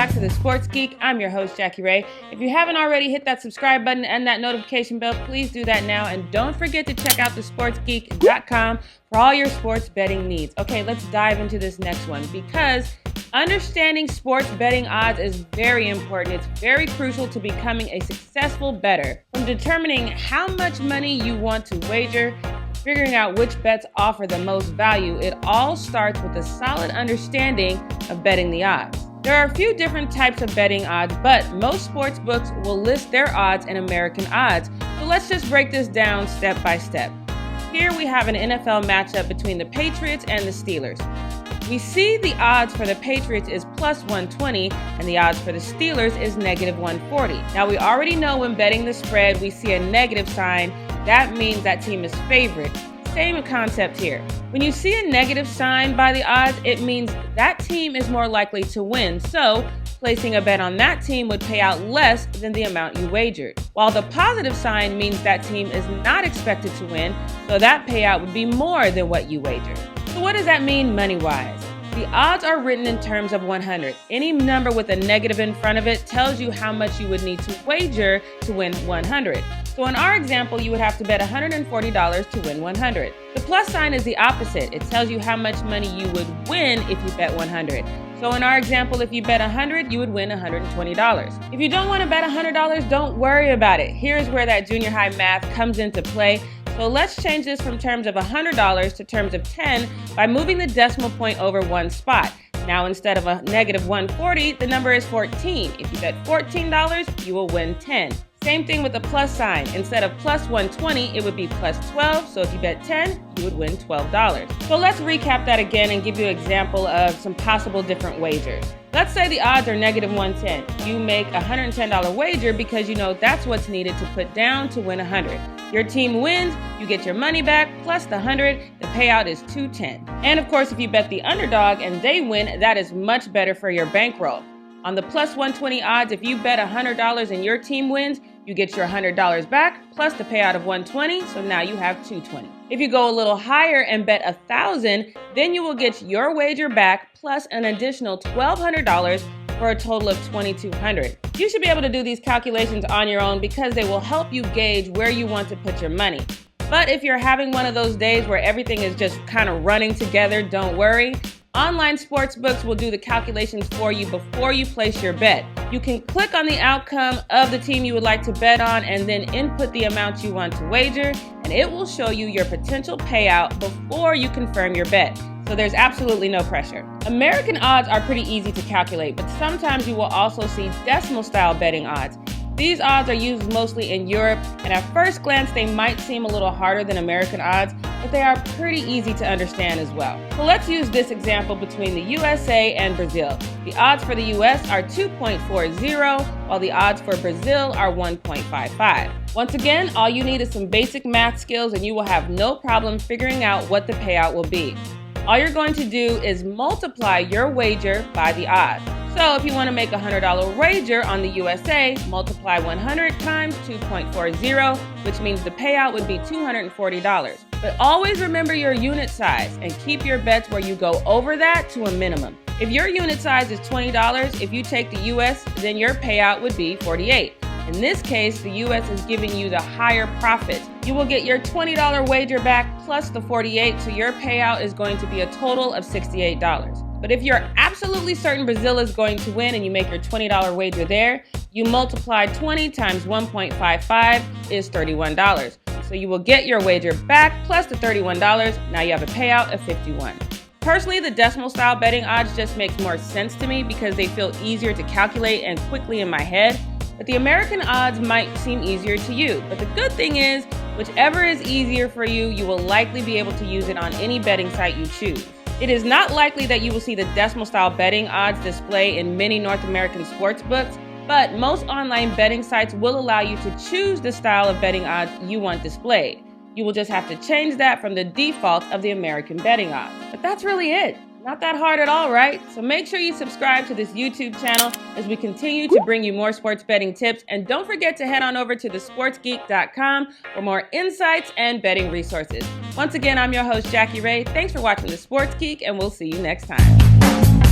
back to The Sports Geek. I'm your host, Jackie Ray. If you haven't already, hit that subscribe button and that notification bell. Please do that now. And don't forget to check out TheSportsGeek.com for all your sports betting needs. Okay, let's dive into this next one because understanding sports betting odds is very important. It's very crucial to becoming a successful bettor. From determining how much money you want to wager, figuring out which bets offer the most value, it all starts with a solid understanding of betting the odds. There are a few different types of betting odds, but most sports books will list their odds in American odds. So let's just break this down step by step. Here we have an NFL matchup between the Patriots and the Steelers. We see the odds for the Patriots is plus 120 and the odds for the Steelers is negative 140. Now we already know when betting the spread, we see a negative sign. That means that team is favored. Same concept here. When you see a negative sign by the odds, it means that team is more likely to win. So placing a bet on that team would pay out less than the amount you wagered. While the positive sign means that team is not expected to win, so that payout would be more than what you wagered. So what does that mean money-wise? The odds are written in terms of 100. Any number with a negative in front of it tells you how much you would need to wager to win 100. So in our example, you would have to bet $140 to win 100. The plus sign is the opposite. It tells you how much money you would win if you bet 100. So in our example, if you bet 100, you would win $120. If you don't want to bet $100, don't worry about it. Here's where that junior high math comes into play. So let's change this from terms of $100 to terms of 10 by moving the decimal point over one spot. Now instead of a negative 140, the number is 14. If you bet $14, you will win 10. Same thing with the plus sign. Instead of plus 120, it would be plus 12. So if you bet 10, you would win $12. So let's recap that again and give you an example of some possible different wagers. Let's say the odds are negative 110. You make a $110 wager because you know that's what's needed to put down to win 100. Your team wins, you get your money back, plus the 100, the payout is $210. And of course, if you bet the underdog and they win, that is much better for your bankroll. On the plus 120 odds, if you bet $100 and your team wins, you get your $100 back, plus the payout of $120, so now you have $220. If you go a little higher and bet $1,000, then you will get your wager back, plus an additional $1,200 for a total of $2,200. You should be able to do these calculations on your own because they will help you gauge where you want to put your money. But if you're having one of those days where everything is just kind of running together, don't worry. Online sportsbooks will do the calculations for you before you place your bet. You can click on the outcome of the team you would like to bet on and then input the amount you want to wager, and it will show you your potential payout before you confirm your bet. So there's absolutely no pressure. American odds are pretty easy to calculate, but sometimes you will also see decimal style betting odds. These odds are used mostly in Europe, and at first glance they might seem a little harder than American odds, but they are pretty easy to understand as well. So let's use this example between the USA and Brazil. The odds for the US are 2.40, while the odds for Brazil are 1.55. Once again, all you need is some basic math skills and you will have no problem figuring out what the payout will be. All you're going to do is multiply your wager by the odds. So if you want to make a $100 wager on the USA, multiply 100 times 2.40, which means the payout would be $240. But always remember your unit size and keep your bets where you go over that to a minimum. If your unit size is $20, if you take the US, then your payout would be $48. In this case, the US is giving you the higher profit. You will get your $20 wager back plus the $48, so your payout is going to be a total of $68. But if you're absolutely certain Brazil is going to win and you make your $20 wager there, you multiply 20 times 1.55 is $31. So you will get your wager back plus the $31. Now you have a payout of $51. Personally, the decimal style betting odds just makes more sense to me because they feel easier to calculate and quickly in my head. But the American odds might seem easier to you. But the good thing is, whichever is easier for you, you will likely be able to use it on any betting site you choose. It is not likely that you will see the decimal style betting odds display in many North American sports books, but most online betting sites will allow you to choose the style of betting odds you want displayed. You will just have to change that from the default of the American betting odds. But that's really it. Not that hard at all, right? So make sure you subscribe to this YouTube channel as we continue to bring you more sports betting tips. And don't forget to head on over to TheSportsGeek.com for more insights and betting resources. Once again, I'm your host, Jackie Ray. Thanks for watching The Sports Geek, and we'll see you next time.